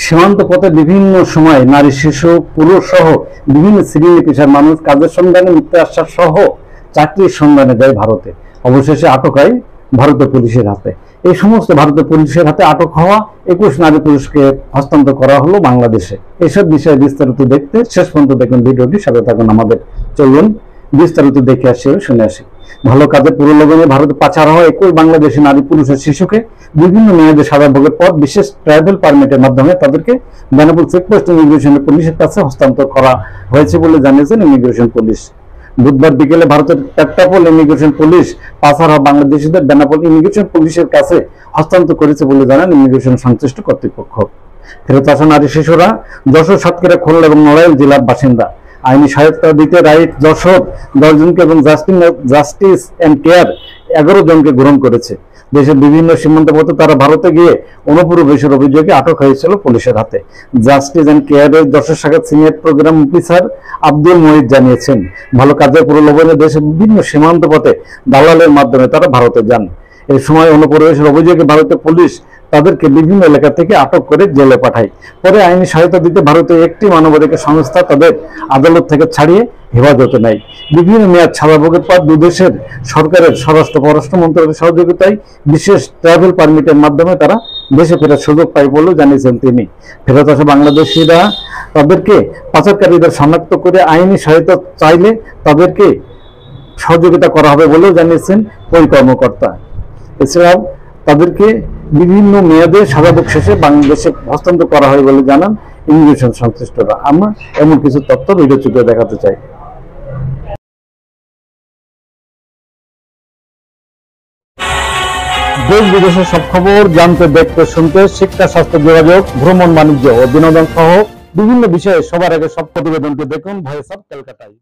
সীমান্ত পথে বিভিন্ন সময় নারী, শিশু, পুরুষ সহ বিভিন্ন শ্রেণী পেশার মানুষ কাজের সন্ধানে, মিথ্যা আশ্বাস সহ চাকরির সন্ধানে যায় ভারতে। অবশেষে আটক হয় ভারতের পুলিশের হাতে। এই সমস্ত ভারতের পুলিশের হাতে আটক হওয়া 21 নারী পুরুষকে হস্তান্তর করা হলো বাংলাদেশে। এসব বিষয়ে বিস্তারিত দেখতে শেষ পর্যন্ত দেখুন ভিডিওটি, সাথে থাকুন আমাদের। চলুন বিস্তারিত দেখে আসি ও শুনে আসি। ভালো কাজের প্রলোভনে ভারতে পাচার হওয়া 21 বাংলাদেশি নারী, পুরুষ ও শিশুকে বিভিন্ন মেয়াদে সাজা ভোগের পর বিশেষ ট্রাভেল পারমিটের মাধ্যমে তাদেরকে বেনাপোল চেকপোস্ট ইমিগ্রেশন পুলিশের কাছে হস্তান্তর করা হয়েছে বলে জানিয়েছেন ইমিগ্রেশন পুলিশ। বুধবার বিকেলে ভারতের পেট্রাপোল ইমিগ্রেশন পুলিশ পাচার হওয়া বাংলাদেশিদের বেনাপোল ইমিগ্রেশন পুলিশের কাছে হস্তান্তর করেছে বলে জানান ইমিগ্রেশন সংশ্লিষ্ট কর্তৃপক্ষ। ফেরত আসা নারী শিশুরা যশোর, সাতক্ষীরা, খুলনা এবং নড়াইল জেলার বাসিন্দা। আইনি সহায়তা দিতে রাইট যশোর 10 জনকে এবং জাস্টিস এন্ড কেয়ার 11 জনকে গ্রহণ করেছে। দেশের বিভিন্ন সীমান্ত পথে তারা ভারতে গিয়ে অনুপ্রবেশের অভিযোগে আটক হয়েছিল পুলিশের হাতে। জাস্টিস এন্ড কেয়ারের যশোর শাখার senior program officer Abdul Mohid জানিয়েছেন, ভালো কাজের প্রলোভনে দেশের বিভিন্ন সীমান্ত পথে দালালের মাধ্যমে তারা ভারতে যান। এই সময় অনুপ্রবেশের অভিযোগে ভারতের পুলিশ তাদেরকে বিভিন্ন এলাকা থেকে আটক করে জেলে পাঠায়। পরে আইনি সহায়তা দিতে ভারতের একটি মানবাধিকার সংস্থা তাদের আদালত থেকে ছাড়িয়ে হেফাজতে নেয়। বিভিন্ন মেয়াদ সাজা ভোগের পর দুদেশের সরকারের স্বরাষ্ট্র পররাষ্ট্র মন্ত্রণালয়ের সহযোগিতায় বিশেষ ট্রাভেল পারমিটের মাধ্যমে তারা দেশে ফেরার সুযোগ পায় বলেও জানিয়েছেন তিনি। ফেরত আসা বাংলাদেশিরা তাদেরকে পাচারকারীদের শনাক্ত করে আইনি সহায়তা চাইলে তাদেরকে সহযোগিতা করা হবে বলেও জানিয়েছেন ওই কর্মকর্তা। এছাড়াও তাদেরকে বিভিন্ন মেয়াদে সাজাভোগ শেষে বাংলাদেশে হস্তান্তর করা হয় বলে জানান ইমিগ্রেশন সংশ্লিষ্টরা। আমরা এমন কিছু তথ্য ভিডিও চিত্রে দেখাতে চাই। দেশ বিদেশের সব খবর জানতে, দেখতে, শুনতে শিক্ষা, স্বাস্থ্য, যোগাযোগ, ভ্রমণ, বাণিজ্য ও বিনোদন সহ বিভিন্ন বিষয়ে সবার আগে সব প্রতিবেদনটি দেখুন ভয়েস অফ কলকাতায়।